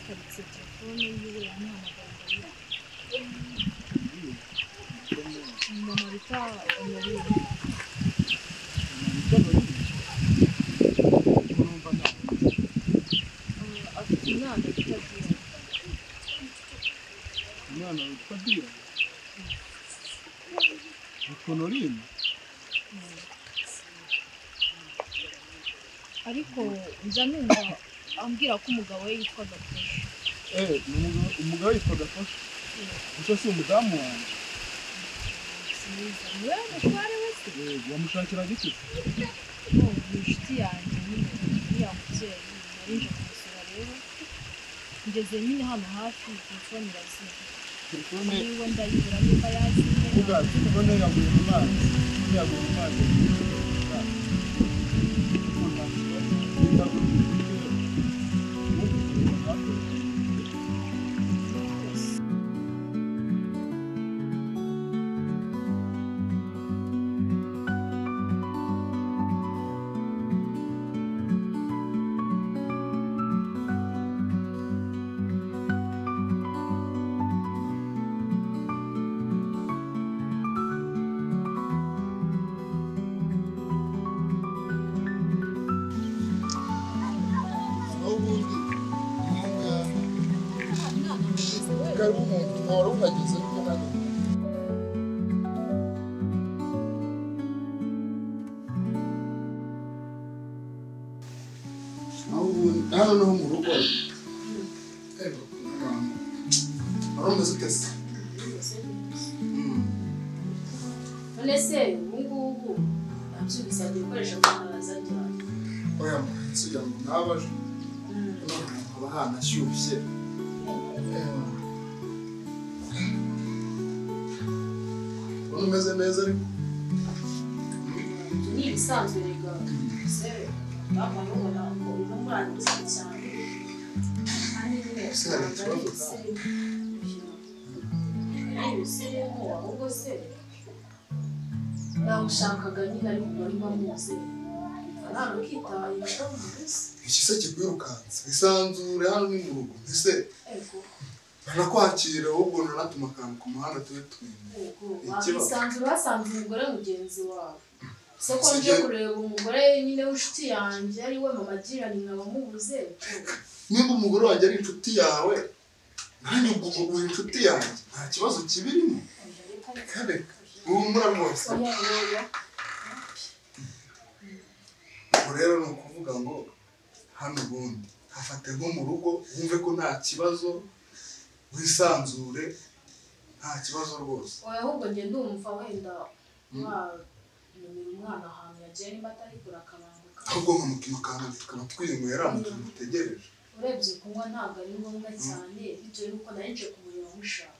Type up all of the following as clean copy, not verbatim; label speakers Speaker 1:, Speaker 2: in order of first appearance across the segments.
Speaker 1: karitse telefone yiwe yamuhamagara mama bita Onori afite umwana witwa Dira
Speaker 2: Honorine
Speaker 1: ariko njya numva ambwira ko umugabo we yitwa Gafasha.
Speaker 2: umugabo yitwa Gafasha gusa si umudamu wanjye
Speaker 1: niwe mutware we se
Speaker 2: wamushakira giti
Speaker 1: ni inshuti yanjye nyine uriya mubyeyi narinje kumusura rero ngeze nyine hano hafi telefone irazima
Speaker 2: telefone
Speaker 1: niwe ndayibura niba yazimye
Speaker 2: uvuga telefone yaguye mu mazi
Speaker 3: hano no mu rugo aromeze kese
Speaker 4: none se ubungubu abyubise gukoresha amazi ajyana
Speaker 3: oya sijya ngo nabaje aba hanashyushye umeze neza ariko
Speaker 4: ni ibisanzwe rega se baba babona ko umuranditse cyane kandi nyine usiremo ahubwo se namushakaga nyine ariko bari bamuzi ntabwo ukitaye
Speaker 3: iki se kikwirukanse isanzure hano ni mu rugo ese banakwakira ahubwo nanatuma akantu ku muhanda tube twine
Speaker 4: isanzure basanze umugore mugenzi wawe se ko nje kureba umugore nyine w'inshuti yanjye ari we mama girani nkaba mubuze
Speaker 3: nimba umugore wanjye ari inshuti yawe nanjye ubwo inshuti yanjye nta kibazo kibirimo kandi uhumura rwose rero ni ukuvuga ngo hano ubundi hafate nko mu rugo wumve ko nta kibazo wisanzure nta kibazo rwose
Speaker 4: oya ahubwo njye ndumva wenda umwana ahantu yagiye nimba atari kure akabanguka
Speaker 3: ahubwo nkamupima akantu tukaba twinywera mu kintu dutegereje
Speaker 4: urebye kunywa ntabwo ari ngombwa cyane bitewe n'uko nari nje kumureba mushaka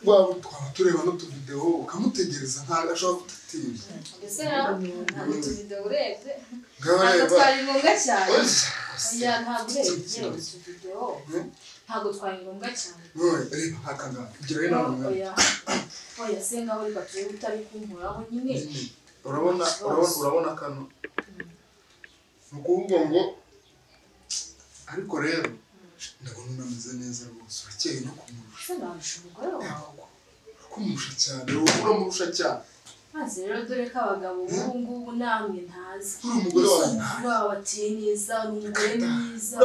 Speaker 3: twaba tureba n'utuvidewo ukamutegereza ntabwo ashobora kudutinya
Speaker 4: mbese ntabwo utuvidewo urebye ntabwo twari ngombwa cyane oya ntabwo urebye utuvidewo ntabwo twari ngombwa cyane
Speaker 3: reba nk'akangaka kugira inama
Speaker 4: oya se ngaho reka turebe utari kunkoraho nyine
Speaker 3: urabona kano ni ukuvuga ngo ariko rero ndabona unameze neza rwose urakeye no kumurusha
Speaker 4: narusha umugore wawe
Speaker 3: kumurusha cyane uramurusha cyane
Speaker 4: maze rero dore ko abagabo ubu ngubu namwe ntazi
Speaker 3: umugore
Speaker 4: wawe ateye neza ni umugore mwiza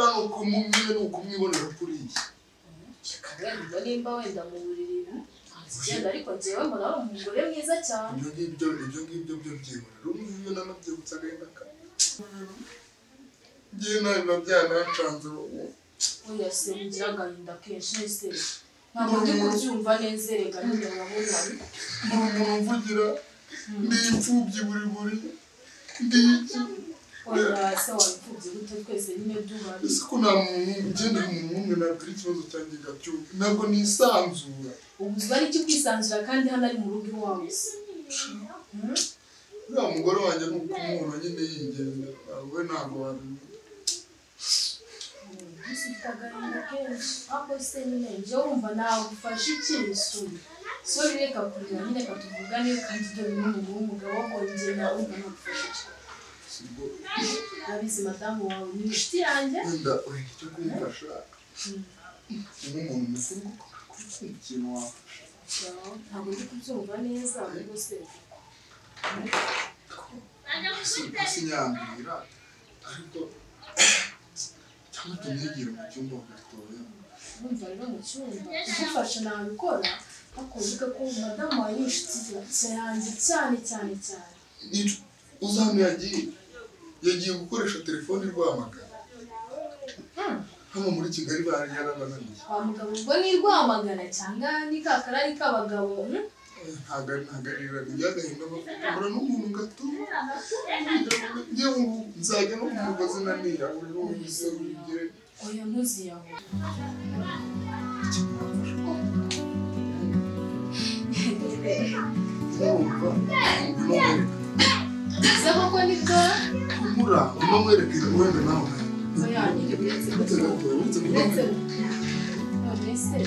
Speaker 3: ni ukumwibonera kuriya
Speaker 4: wenda nimba wenda mu buriri genda ariko njyewe mbona ari umugore mwiza cyane
Speaker 3: ibyo ngibyo byo byibonera urumva nanabyibutsa agahinda kawe ngiye nawe biba byanacanze
Speaker 4: oya se ugira agahinda kenshi ese ntabwo ndi kubyumva neza reka nyine urabona
Speaker 3: umuntu mvugira ndi imfubyi buri ndi iki
Speaker 4: oya se wabipfubye gute twese nyine duhari
Speaker 3: ese ko nta muntu ugenda umuntu umwe ntabwo ari ikibazo cyanjye gacyumva ntabwo nisanzura
Speaker 4: ubu uba ari icyo kwisanzura kandi hano ari mu rugo iwawe se
Speaker 3: uriya mugore wanjye ni ukumubona nyine yigendera we ntabwo wabimenya
Speaker 4: ufite agahinda kenshi ariko se nyine njye wumva nagufashe ikintu sori reka kurira nyine reka tuvugane kandi dore n'umuntu w'umugabo ngo njye nawe wumva nagufashe iki abizi madamu wawe ni inshuti yanjye
Speaker 3: wenda icyo kumufasha umuntu mukuru ikintu wafasha
Speaker 4: ntabwo ndi kubyumva neza rwose
Speaker 3: sinyambira ariko cyangwa tumwegere mu cyumba gatoya
Speaker 4: urumva rero mu cyumba kugufasha nabikora ariko uvuga ko madamu wawe inshuti yanjye cyane cyane cyane
Speaker 3: uzamwe yagiye gukoresha telefone Rwamagana hano muri Kigali bari yarabananiye
Speaker 4: wa mugabo ubwo ni Rwamagana cyangwa ni kakarari k'abagabo
Speaker 3: ntabwo ari agahinda bakora n'umuntu gato nzajya no ku mugozi naniya buri wese ugire
Speaker 4: oya ntuziyaho ese koko nibwo
Speaker 3: kumura unamwerekera wenda nawe
Speaker 4: oya uretse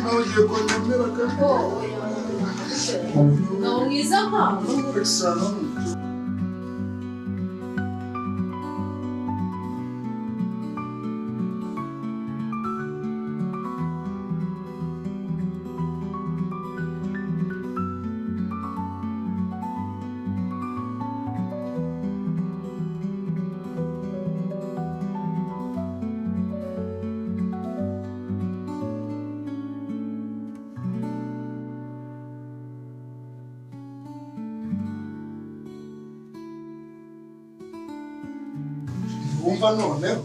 Speaker 3: nawe ugiye kongera kandi
Speaker 4: oya umugabo mwiza mpamvu
Speaker 3: wumva noneho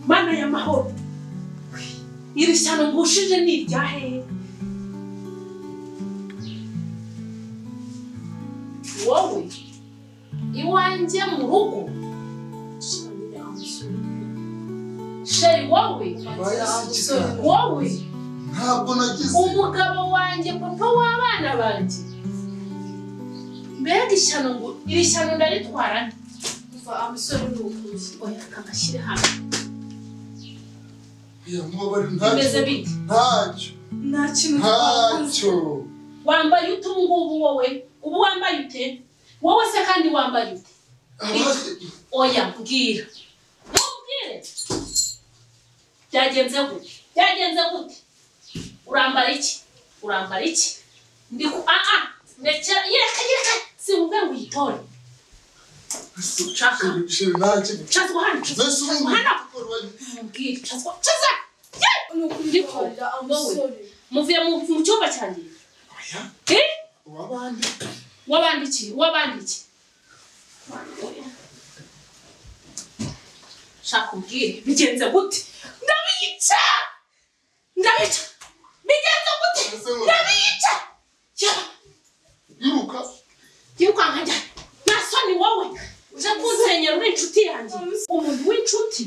Speaker 5: mana y'amahoro iri shyano ngushije ni iryahe wowe iwanjye mu rugo sheri wowe
Speaker 3: ntabwo nagize
Speaker 5: umugabo wanjye papa w'abana banjye mbega ishyano ngo iri shyano ndaritwara
Speaker 4: amusore n'ubukuzi
Speaker 5: oya kamashyire hano
Speaker 3: bimeze
Speaker 5: bite
Speaker 3: ntacyo
Speaker 5: nta kintu
Speaker 3: ntacyo
Speaker 5: wambaye ute ubu ngubu wowe ubu wambaye ute wowe se kandi wambaye ute oya mbwira mubwire byagenze gute urambara iki ndi ku ndekera yereka simubwe ngo uyitore muvuye mu cyumba cyanjye wabandiki shaka ubwire bigenze gute ndabica bigenze gute ndabica yiruka nkajya nasoni wowe uje kunsenyera uri inshuti yanjye umuntu w'inshuti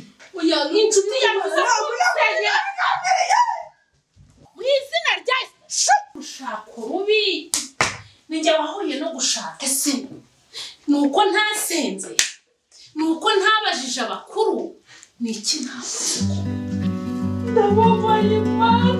Speaker 5: inshuti yavuze mu izina rya gushaka urubi ninjye wahuye no gushaka ese nuko ntasenze nuko ntabajije abakuru ni iki ntavuze ko ndababaye Imana